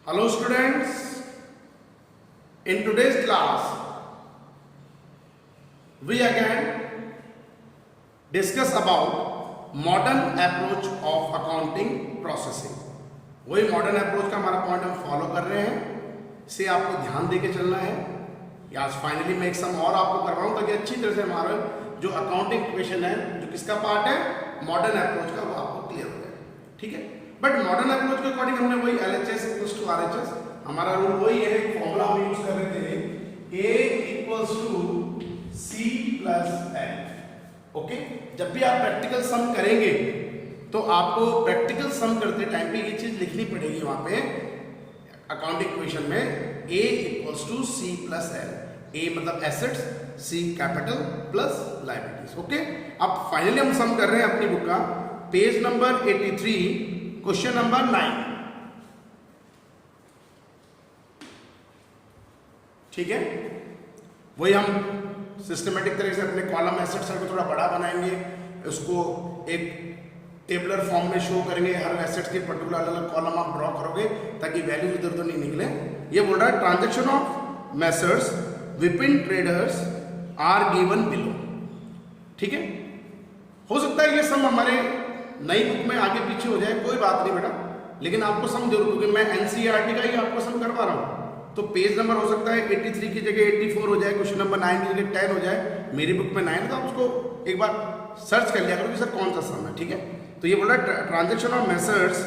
Hello students, in today's class we again discuss about modern approach of accounting processing। वही modern approach का हमारा point हम follow कर रहे हैं, इसे आपको ध्यान देके चलना है। आज फाइनली मैं एक सम और आपको करवाऊं ताकि अच्छी तरह से हमारा जो अकाउंटिंग इक्वेशन है जो किसका पार्ट है मॉडर्न अप्रोच का वो आपको क्लियर हो जाए, ठीक है। बट मॉडर्न अप्रोच के अकॉर्डिंग हमने वही LHS इक्वल्स टू RHS, हमारा रूल वही है, फॉर्मूला हम यूज कर रहे थे A equals to C plus L। Okay, जब भी आप प्रैक्टिकल सम करेंगे तो आपको प्रैक्टिकल सम करते टाइम पे ये चीज लिखनी पड़ेगी वहां पे अकाउंटिंग इक्वेशन में A equals to C plus L। A मतलब assets, C capital plus liabilities. Okay, अब फाइनली हम सम कर रहे हैं अपनी बुक का पेज नंबर 83 क्वेश्चन नंबर 9, ठीक है। वही हम सिस्टमेटिक तरीके से अपने कॉलम एसेट साइड को थोड़ा बड़ा बनाएंगे, उसको एक टेबलर फॉर्म में शो करेंगे, हर एसेट्स के पर्टिकुलर अलग अलग कॉलम आप ड्रॉ करोगे ताकि वैल्यू इधर उधर नहीं निकले। ये बोल रहा है transaction of messrs Vipin traders are given below, ठीक है। हो सकता है ये सम हमारे नई बुक में आगे पीछे हो जाए, कोई बात नहीं बेटा, लेकिन आपको सम जरूर, क्योंकि मैं NCERT का ही आपको सम करवा रहा हूँ। तो पेज नंबर हो सकता है 83 की जगह 84 हो जाए, क्वेश्चन नंबर 9 की जगह 10 हो जाए, मेरी बुक में 9 है तो आप उसको एक बार सर्च कर लिया करो कि सर कौन सा सम है, ठीक है। तो ये बोल रहा है transaction of messrs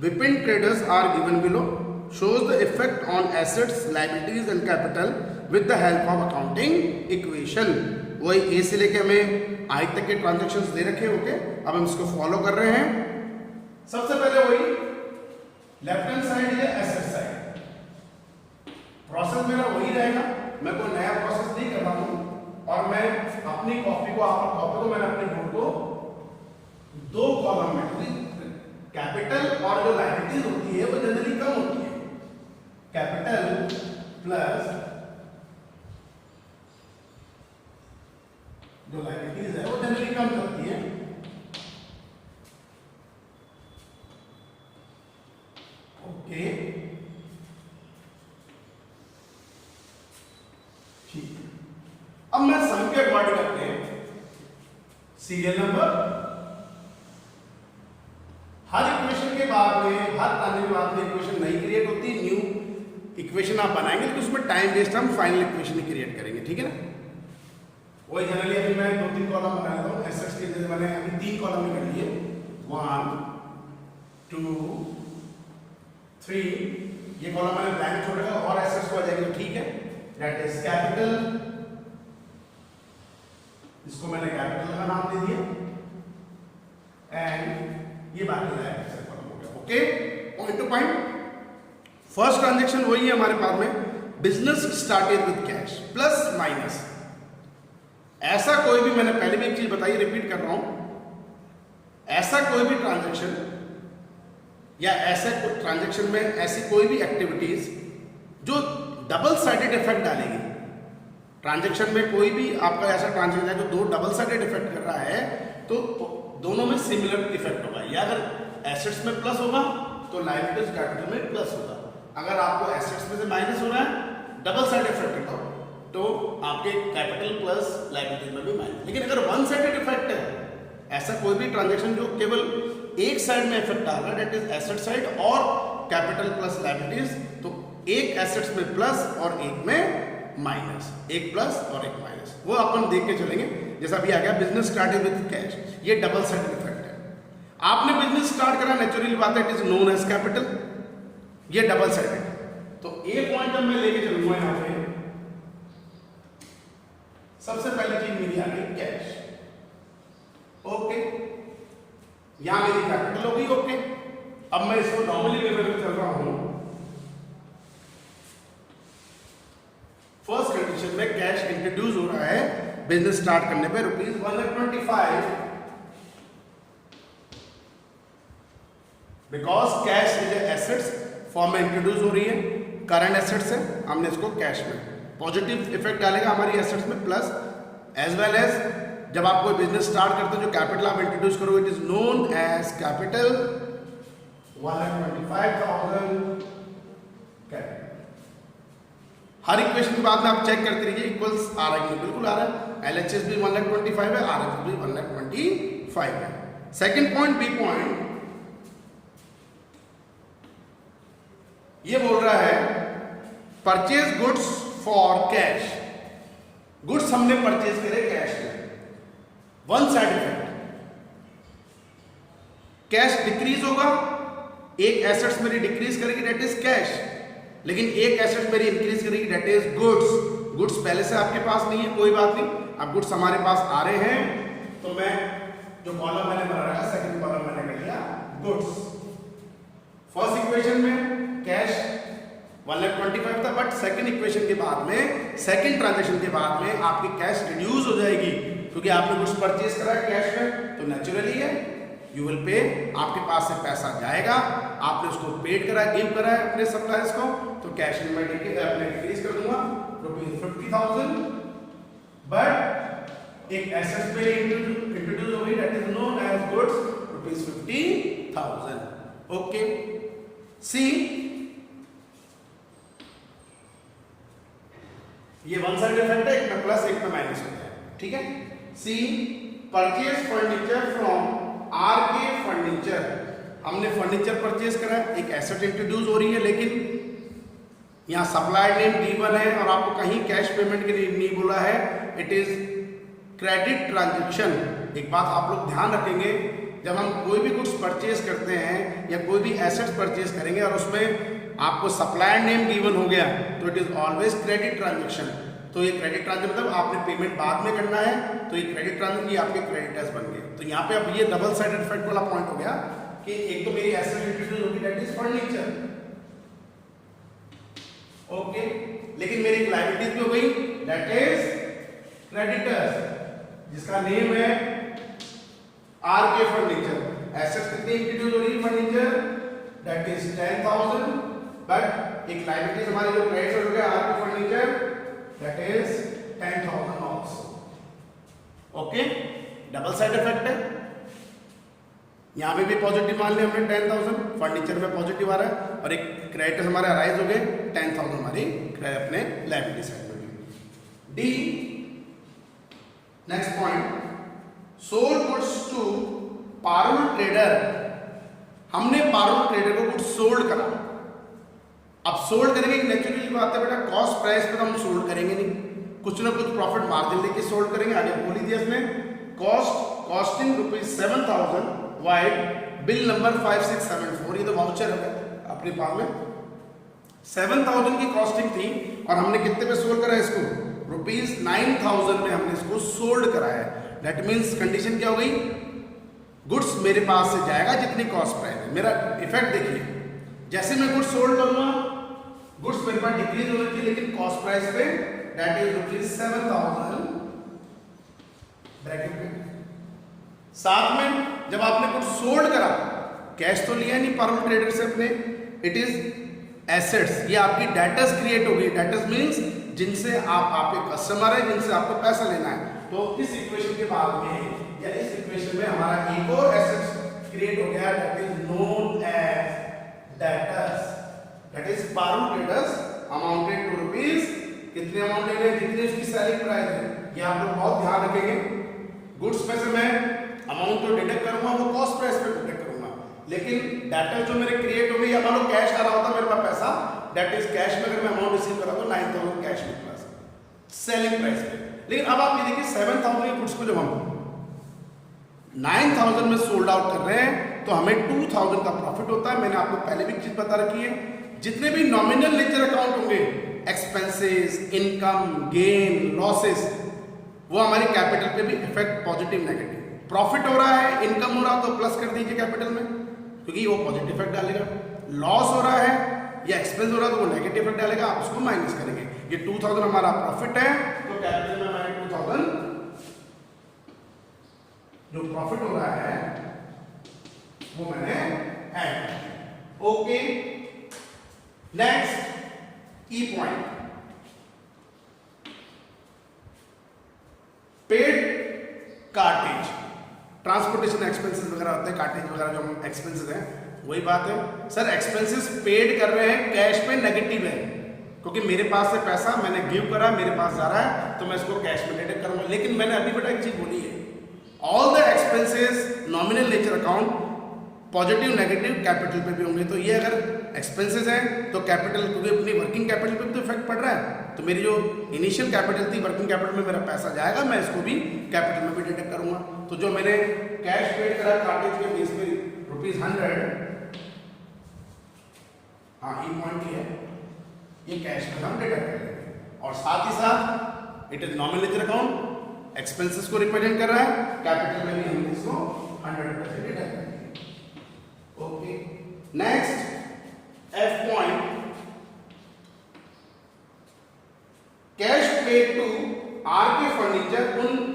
Vipin traders are given below shows the effect on assets, liabilities and capital with the help of accounting equation। वही A से लेके हमें I तक के ट्रांजैक्शंस दे रखे हैं। ओके, अब हम इसको फॉलो कर रहे हैं। सबसे पहले वही लेफ्ट हैंड साइड है एसेट साइड, प्रोसेस मेरा वही रहेगा, मैं कोई नया प्रोसेस नहीं कर रहा हूं। और मैं अपनी कॉपी को मैंने अपने बोर्ड को दो कॉलम में, कैपिटल और जो लायबिलिटीज होती है वो जनरली कम होती है, कैपिटल प्लस जो लायबिलिटीज है वो जनरली कम करती है। ओके, ठीक है। अब मैं सम के अकॉर्डिंग करते हैं सीरियल नंबर, हर इक्वेशन के बाद में, हर आने के बाद में इक्वेशन नई क्रिएट होती है, न्यू इक्वेशन आप बनाएंगे तो उसमें टाइम वेस्ट हम फाइनल इक्वेशन ही क्रिएट करेंगे, ठीक है ना। वही जनरली अभी मैं 2-3 कॉलम बना लेता हूँ एसेट्स के, जैसे मैंने अभी 3 कॉलम में कर लिए, 1 2 3, ये कॉलम मैंने ब्लैंक छोड़ेगा और एसेट्स को आ जाएगी तो ठीक है। दैट इज कैपिटल, इसको मैंने कैपिटल का नाम दे दिया, एंड ये बाकी लायबिलिटीज कॉलम हो गया। Okay, point two point. First transaction वही है हमारे पास में, business started with cash plus minus. ऐसा कोई भी, मैंने पहले भी एक चीज बताई, रिपीट कर रहा हूं, ऐसा कोई भी ट्रांजैक्शन या ऐसे ट्रांजैक्शन में ऐसी कोई भी एक्टिविटीज जो डबल साइडेड इफेक्ट डालेगी। ट्रांजैक्शन में कोई भी आपका ऐसा ट्रांजैक्शन है जो दो डबल साइडेड इफेक्ट कर रहा है तो दोनों में सिमिलर इफेक्ट होगा। या अगर एसेट्स में प्लस होगा तो लायबिलिटीज कैपिटल में प्लस होगा। अगर आपको एसेट्स में से माइनस हो रहा है, डबल साइड इफेक्ट होगा, तो आपके कैपिटल प्लस लायबिलिटीज में भी माइनस। लेकिन अगर वन साइडेड इफेक्ट है, ऐसा कोई भी ट्रांजैक्शन जो केवल एक साइड में इफेक्ट डाल रहा है, दैट इज एसेट साइड और कैपिटल प्लस लायबिलिटीज, तो एक एसेट्स में प्लस और एक में माइनस, एक प्लस और एक माइनस, वो अपन देख के चलेंगे। जैसा अभी आ गया बिजनेस स्टार्टेड विद कैश, ये डबल साइडेड इफेक्ट है। आपने बिजनेस स्टार्ट करा, नेचुरली बात है, it is known as capital, ये डबल साइडेड। तो ए पॉइंट जब मैं लेके चलूंगा यहां पे, सबसे पहली चीज मेरी आ गई कैश। ओके, यहां मेरी कैपिटल हो गई। ओके, अब मैं इसको नॉर्मली वे में चल रहा हूं। फर्स्ट कंडीशन में कैश इंट्रोड्यूस हो रहा है बिजनेस स्टार्ट करने पे ₹125, because cash is assets form में इंट्रोड्यूस हो रही है, करंट एसेट्स है, हमने इसको कैश में पॉजिटिव इफेक्ट डालेगा हमारी एसेट्स में प्लस, एज वेल एज जब आप कोई बिजनेस स्टार्ट करते हो जो कैपिटल आप इंट्रोड्यूस करो, it is known as capital 125,000 हर इक्वेशन के बाद में आप चेक करते रहिए इक्वल्स आ रहा है, बिल्कुल आ रहा है। LHS भी 1,25,000 है, RHS भी 1,25,000 है। सेकंड पॉइंट, बी पॉइंट, ये बोल रहा है purchase goods for cash. Goods हमने परचेज करे कैश में, one side effect, cash decrease होगा, एक एसेट्स मेरी डिक्रीज करेगी डेट इज कैश, लेकिन एक एसेट मेरी इंक्रीज करेगी डेट इज गुड्स। गुड्स पहले से आपके पास नहीं है, कोई बात नहीं, अब गुड्स हमारे पास आ रहे हैं तो मैं जो कॉलम मैंने बना रखा है सेकंड कॉलम मैंने कर लिया गुड्स। फर्स्ट इक्वेशन में कैश 1,25,000 था, बट सेकंड इक्वेशन के बाद में, सेकंड ट्रांजैक्शन के बाद में आपकी कैश रिड्यूस हो जाएगी क्योंकि आपने कुछ परचेज करा है कैश में, तो नेचुरली है यू विल पे, आपके पास से पैसा जाएगा, आपने उसको पेड करा है, गिव करा है अपने सप्लायर्स को, तो कैश इन मैं अपने डिक्रीज कर दूंगा ₹50,000, बट एक एसेट पे इंट्रोड्यूस हो गई that is known as goods ₹50,000। Okay, see ये वन साइड इफेक्ट है, एक में प्लस एक में माइनस होता है, ठीक है। C purchase furniture from RK furniture, हमने फर्नीचर परचेज करा है, एक एसेट इंट्रोड्यूस हो रही है, लेकिन यहाँ सप्लायर नेम गिवन है और आपको कहीं कैश पेमेंट के लिए नहीं बोला है, इट इज क्रेडिट ट्रांजैक्शन। एक बात आप लोग ध्यान रखेंगे, जब हम कोई भी गुड्स परचेज करते हैं या कोई भी एसेट्स परचेज करेंगे और उसमें आपको सप्लायर नेम गिवन हो गया तो it is always credit transaction. तो ये क्रेडिट ट्रांजैक्शन मतलब आपने पेमेंट बाद में करना है, तो ये क्रेडिट ट्रांजैक्शन, ये आपके क्रेडिटर्स बन गए। तो यहाँ पे अब ये डबल साइडेड इफेक्ट वाला पॉइंट हो गया कि एक तो मेरी एसेट इंट्रोड्यूस होगी दैट इज फर्नीचर, ओके, लेकिन मेरी लायबिलिटीज भी हो गई दैट इज क्रेडिटर्स, जिसका नेम है RK फर्नीचर। एसेट्स कितनी इंट्रोड्यूस हो रही है फर्नीचर दैट इज 10,000, बट एक लायबिलिटीज हमारी जो क्रेडिटर्स हो गया RK furniture that is 10,000 also. Okay, double side effect है, यहां पे भी पॉजिटिव मान लिया हमने 10,000, फर्नीचर में पॉजिटिव आ रहा है और एक क्रेडिटर्स हमारे अराइज हो गए 10,000 हमारी अपने लायबिलिटी साइड में। D next point, sold goods to Parul trader, हमने पारुल ट्रेडर को गुड्स सोल्ड करा। अब सोल्ड करेंगे, नेचुरली बात है बेटा, कॉस्ट प्राइस पे तो हम सोल्ड करेंगे नहीं, कुछ ना कुछ प्रॉफिट मार्जिन लेके सोल्ड करेंगे। आगे बोल ही दिया इसने, कॉस्टिंग ₹7,000 वाइड बिल नंबर 5674, ये तो वाउचर है अपने पास में, 7,000 की कॉस्टिंग थी और हमने कितने पे सोल्ड करा इसको, ₹9,000 में हमने इसको सोल्ड करा है। दैट मीन्स कंडीशन क्या हो गई, गुड्स मेरे पास से जाएगा जितनी कॉस्ट प्राइस है। मेरा इफेक्ट देखिए, जैसे मैं गुड्स सोल्ड करूंगा, गुड्स मेरे पास डिक्रीज होनी चाहिए, लेकिन कॉस्ट प्राइस पे दैट इज ₹7,000 ब्रैकेट में। साथ में जब आपने गुड्स सोल्ड करा, कैश तो लिया नहीं पारुल ट्रेडर से अपने, इट इज एसेट्स, ये आपकी डेटर्स क्रिएट हो गई। डेटर्स मींस जिनसे आपके कस्टमर है, जिनसे आपको पैसा लेना है। तो इस इक्वेशन के बाद में या इस इक्वेशन में हमारा एक और एसेट्स क्रिएट हो गया that is known as debtors, that is Parul traders amounted to rupees, कितने अमाउंट ले रहे हैं, जितनी उसकी सेलिंग प्राइस है, ये आप लोग बहुत ध्यान रखेंगे। गुड्स में से मैं अमाउंट तो डिडक्ट करूंगा, वो कॉस्ट प्राइस पे डिडक्ट करूंगा, लेकिन डेटर जो मेरे क्रिएट हो गई, या मान लो कैश आ रहा होता मेरे पास पैसा, दैट इज कैश में अगर मैं अमाउंट रिसीव करा तो 9,000 कैश मेरे पास सेलिंग प्राइस पे। लेकिन अब आप ये देखिए 7,000 की गुड्स को जब हम 9,000 में सोल्ड आउट कर रहे हैं तो हमें 2,000 का प्रॉफिट होता है। मैंने आपको पहले भी चीज बता रखी है, जितने भी नॉमिनल लेजर अकाउंट होंगे, एक्सपेंसेस, इनकम, गेन, लॉसेस, वो हमारी कैपिटल पे भी इफेक्ट पॉजिटिव नेगेटिव। प्रॉफिट हो रहा है, इनकम हो रहा तो प्लस कर दीजिए कैपिटल में, क्योंकि वो पॉजिटिव इफेक्ट डालेगा। लॉस हो रहा है या एक्सपेंस हो रहा है तो वो नेगेटिव इफेक्ट डालेगा, आप उसको माइनस करेंगे। ये 2,000 हमारा प्रॉफिट है, तो कैपिटल में मैंने 2,000 जो प्रॉफिट हो रहा है वो मैंने ऐड किया। ओके, नेक्स्ट की point, paid cartage, transportation expenses वगैरह होते हैं, कार्टेज वगैरह जो हम एक्सपेंसेस हैं, वही बात है। सर एक्सपेंसेस पेड कर रहे हैं, कैश पे नेगेटिव है, क्योंकि मेरे पास से पैसा मैंने गिव करा, मेरे पास जा रहा है, तो मैं इसको कैश में डिडक्ट करूंगा। लेकिन मैंने अभी बेटा एक चीज बोली है, all the expenses nominal nature account positive negative capital पे भी होंगे। तो ये अगर एक्सपेंसेस हैं तो कैपिटल, क्योंकि अपनी वर्किंग कैपिटल पे भी तो इफेक्ट पड़ रहा है, तो मेरी जो इनिशियल कैपिटल थी वर्किंग कैपिटल में मेरा पैसा जाएगा, मैं इसको भी कैपिटल में भी डिडक्ट करूंगा। तो जो मैंने कैश पेड करा कार्टेज के बेस पे ₹100, हाँ ये पॉइंट ही है, ये कैश में हम डिडक्ट करेंगे। और साथ ही साथ it is nominal nature account, expenses को रिप्रेजेंट कर रहा है, कैपिटल में भी हम इसको 100% डिडक्ट करेंगे। Okay, next F point, cash paid to RK furniture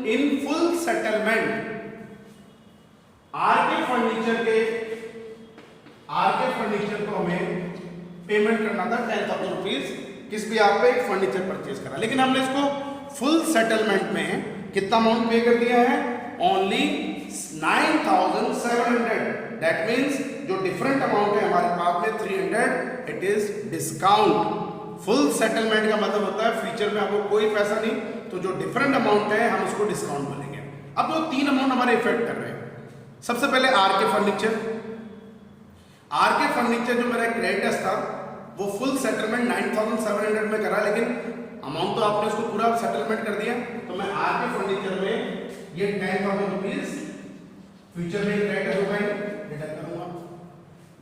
in full settlement. RK furniture को हमें पेमेंट करना था 10,000 रुपीज, किस भी आप पे एक फर्नीचर परचेज करा, लेकिन हमने इसको फुल सेटलमेंट में कितना अमाउंट पे कर दिया है, ओनली 9,700। दैट मीन्स जो डिफरेंट अमाउंट है हमारे पास में 300, it is discount. Full settlement का मतलब होता है फ्यूचर में आपको कोई पैसा नहीं, तो जो डिफरेंट अमाउंट है हम उसको डिस्काउंट बोलेंगे। अब वो 3 अमाउंट हमारे इफेक्ट कर रहे हैं। सबसे पहले आरके फर्नीचर। आरके फर्नीचर जो मेरा क्रेडिटर्स था वो फुल सेटलमेंट 9,700 में करा, लेकिन अमाउंट तो आपने उसको पूरा सेटलमेंट कर दिया, तो मैं आरके फर्नीचर में ये 10,000 रुपीज फ्यूचर में क्रेडिट होगा, डिडक्ट करूंगा।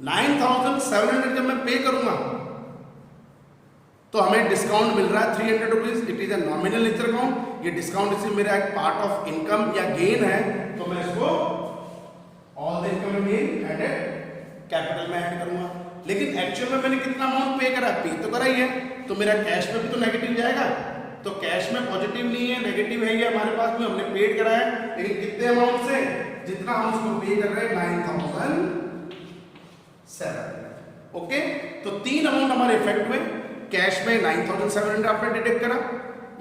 9,700 जब मैं पे करूंगा तो हमें डिस्काउंट मिल रहा है 300 rupees, it is a nominal nature account. ये डिस्काउंट इसी मेरा एक पार्ट ऑफ इनकम या गेन है, तो मैं इसको all the income and gain added capital में ऐड करूंगा। लेकिन एक्चुअल में मैंने कितना अमाउंट पे करा, पे तो करा ही है, तो मेरा कैश में भी तो नेगेटिव जाएगा। तो कैश में पॉजिटिव नहीं है, नेगेटिव है, ये हमारे पास में हमने पेड करा है, लेकिन कितने अमाउंट से, जितना हम उसको पे कर रहे हैं 9,700। ओके, तो 3 अमाउंट हमारे इफेक्ट हुए। कैश में 9,700 आपने डिडक्ट करा,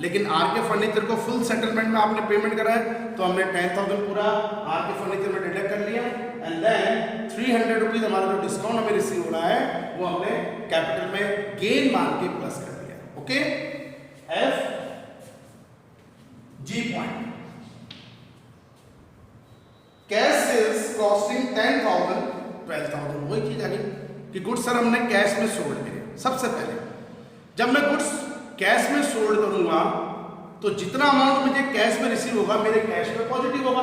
लेकिन आरके फर्नीचर को फुल सेटलमेंट में आपने पेमेंट करा है, तो हमने 10,000 पूरा आरके फर्नीचर में डिडक्ट कर लिया, एंड देन 300 रुपीज हमारा जो डिस्काउंट हमें रिसीव हो रहा है वो हमने कैपिटल में गेन मान के प्लस कर दिया। Okay, F G point, cash sales costing 10,000 12,000। वही चीज आ गई कि गुड्स सर हमने कैश में सोल्ड किए। सबसे पहले जब मैं गुड्स कैश में सोल्ड करूंगा तो जितना अमाउंट मुझे कैश में रिसीव होगा मेरे कैश में पॉजिटिव होगा,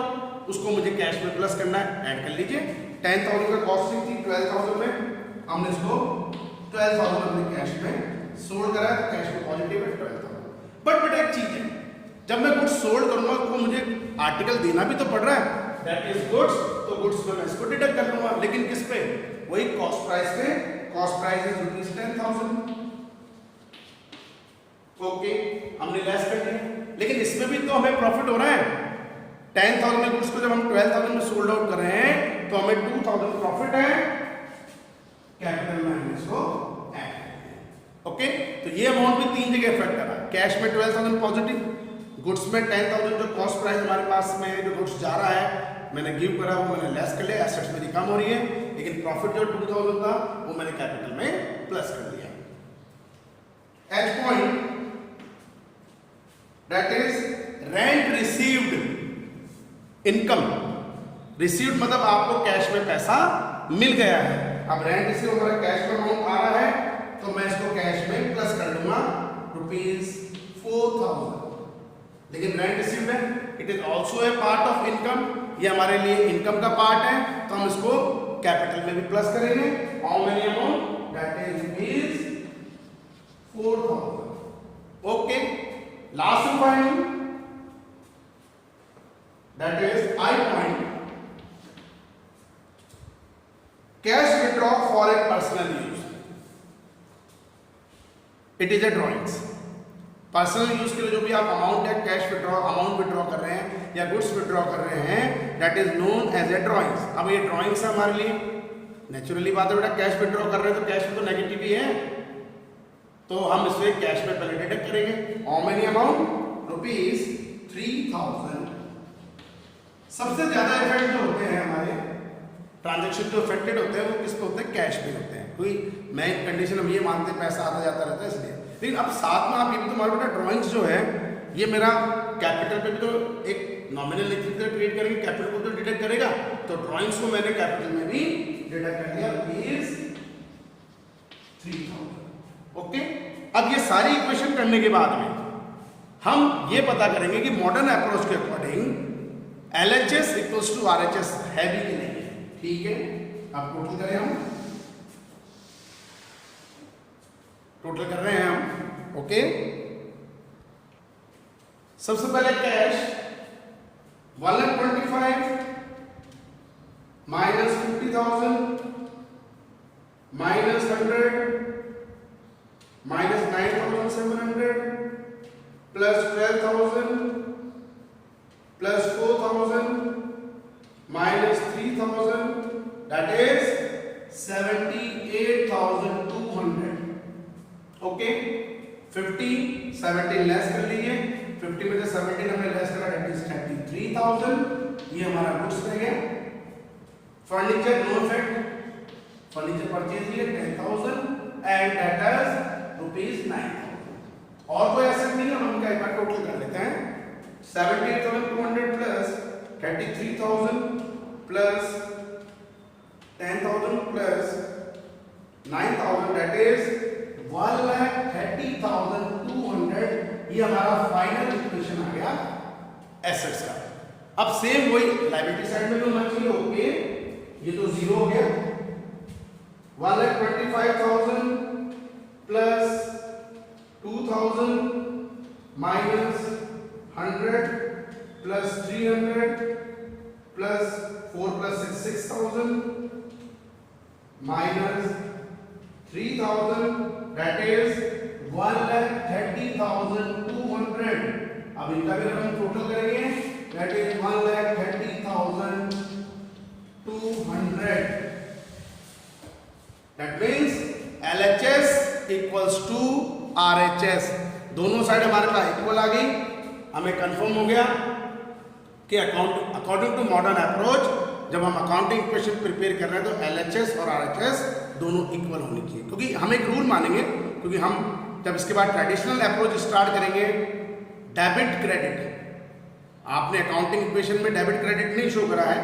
उसको मुझे कैश में प्लस करना है। ऐड कर लीजिए, 10,000 का कॉस्टिंग थी 12,000 में, हमने इसको 12,000 हमने कैश में सोल्ड करा है, तो कैश में पॉजिटिव है 12,000। बट बेटा एक चीज है, जब मैं गुड्स सोल्ड करूंगा तो मुझे आर्टिकल देना भी तो पड़ रहा है, दैट इज गुड्स, तो गुड्स में मैं इसको डिडक्ट कर लूंगा, लेकिन किस पे, वही कॉस्ट प्राइस पे। Cost price is rupees 10,000। Okay, हमने लेस कर दिया, लेकिन इसमें भी तो हमें प्रॉफिट हो रहा है। 10,000 में गुड्स को जब हम 12,000 में सोल्ड आउट कर रहे हैं तो हमें 2,000 प्रॉफिट है, कैपिटल में हमने इसको ऐड कर दिया। ओके, तो ये अमाउंट भी 3 जगह इफेक्ट कर रहा है। कैश में 12,000 पॉजिटिव, गुड्स में 10,000 जो कॉस्ट प्राइस हमारे पास में जो गुड्स जा रहा है मैंने गिव करा वो मैंने लेस कर लिया, एसेट्स मेरी कम हो रही है, लेकिन प्रॉफिट जो 2,000 था वो मैंने कैपिटल में प्लस कर दिया। H point, that is rent received income. Received मतलब आपको कैश में पैसा मिल गया है। अब रेंट रिसीव हमारा कैश में अमाउंट आ रहा है, तो मैं इसको कैश में प्लस कर लूंगा रुपीज 4,000। लेकिन रेंट रिसीव्ड है, it is also a part of income, ये हमारे लिए इनकम का पार्ट है, तो हम इसको कैपिटल में भी प्लस करेंगे। How many amount, that is rupees 4,000। Okay, last point, that is I point, cash withdraw for a personal use, it is a drawings। Personal use के लिए जो भी आप अमाउंट है कैश विड्रॉ अमाउंट विड्रॉ कर रहे हैं या गुड्स विड्रॉ कर रहे हैं, that is known as a drawings. अब ये ड्रॉइंग्स है हमारे लिए, नेचुरली बात है बेटा, कैश विड्रॉ कर रहे हैं तो कैश में तो नेगेटिव ही है, तो हम इसे कैश में पहले डिडक्ट करेंगे। How many amount, rupees 3,000। सबसे ज्यादा इफेक्ट जो होते हैं हमारे ट्रांजैक्शन जो इफेक्टेड होते हैं वो किस पे होते हैं, कैश पे होते हैं। क्योंकि मैं कंडीशन हम ये मानते हैं पैसा आता जाता रहता है इसलिए। लेकिन अब साथ में आप ये भी तो मालूम बेटा ड्राइंग्स जो है ये मेरा कैपिटल पे भी तो एक नॉमिनल क्रिएट करेंगे, कैपिटल को तो डिडक्ट करेगा, तो ड्राइंग्स को मैंने कैपिटल में भी डिडक्ट कर दिया, रुपीज 3000। ओके, अब ये सारी इक्वेशन करने के बाद में हम ये पता करेंगे कि मॉडर्न अप्रोच के according LHS equals to RHS है भी कि नहीं है। ठीक है, अब टोटल करें हम, टोटल कर रहे हैं हम। ओके, सबसे पहले cash 125 minus 50,000 minus 100 minus 9,700 plus 12,000 plus 4,000 minus 3,000 that is 78,200। Okay, 50 17 less कर लीजिए, 50 में से 17 हमने लेस करा, that is 33,000। ये हमारा गुड्स रह गया। Furniture no effect, furniture purchase किए 10,000 एंड that is रुपीज 9,000। और कोई एसेट नहीं है, हम क्या एक बार टोटल कर लेते हैं। 78,200 plus 33,000 plus 10,000 plus 9,000 that is 1,30,200। ये हमारा फाइनल इक्वेशन आ गया एसेट्स का। अब सेम वही लायबिलिटी साइड में भी होना चाहिए। ओके, ये तो जीरो हो गया। 1,25,000 plus 2,000 minus 100 plus 300 plus 4 plus 6,000 minus 3,000 that is 1,30,200। अब इनका भी हम टोटल करेंगे, that is 1,30,200। that means LHS equals to RHS। दोनों साइड हमारे पास इक्वल आ गई। हमें कंफर्म हो गया कि अकॉर्डिंग टू मॉडर्न अप्रोच जब हम अकाउंटिंग इक्वेशन प्रिपेयर कर रहे हैं तो LHS और RHS दोनों इक्वल होनी चाहिए। क्योंकि हम एक रूल मानेंगे, क्योंकि हम जब इसके बाद ट्रेडिशनल अप्रोच स्टार्ट करेंगे डेबिट क्रेडिट, आपने अकाउंटिंग इक्वेशन में डेबिट क्रेडिट नहीं शो करा है,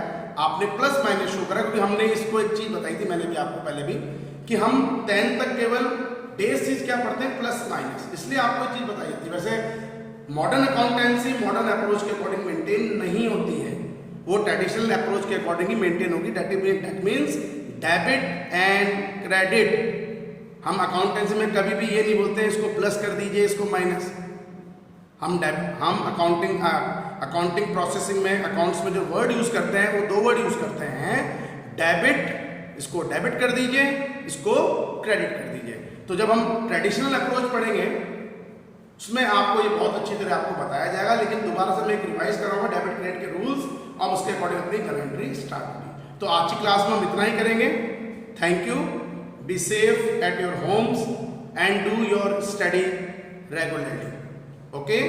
आपने प्लस माइनस शो करा। क्योंकि हमने इसको एक चीज बताई थी, मैंने भी आपको पहले भी, कि हम 10 तक केवल बेस चीज क्या पढ़ते हैं, प्लस माइनस, इसलिए आपको एक चीज बताई थी। वैसे मॉडर्न अकाउंटेंसी मॉडर्न अप्रोच के अकॉर्डिंग मेंटेन नहीं होती है, वो ट्रेडिशनल अप्रोच के अकॉर्डिंग ही मेंटेन होगी। That means debit and credit. हम अकाउंटेंसी में कभी भी ये नहीं बोलते हैं इसको प्लस कर दीजिए, इसको माइनस। हम अकाउंटिंग प्रोसेसिंग में, अकाउंट्स में जो वर्ड यूज करते हैं वो दो वर्ड यूज करते हैं, डेबिट, इसको डेबिट कर दीजिए, इसको क्रेडिट कर दीजिए। तो जब हम ट्रेडिशनल अप्रोच पढ़ेंगे उसमें आपको ये बहुत अच्छी तरह आपको बताया जाएगा। लेकिन दोबारा से मैं एक रिवाइज कराऊंगा डेबिट क्रेडिट के रूल्स और उसके अकॉर्डिंग अपनी कमेंट्री स्टार्ट होगी। तो आज की क्लास में हम इतना ही करेंगे। Thank you, be safe at your homes and do your study regularly. Okay.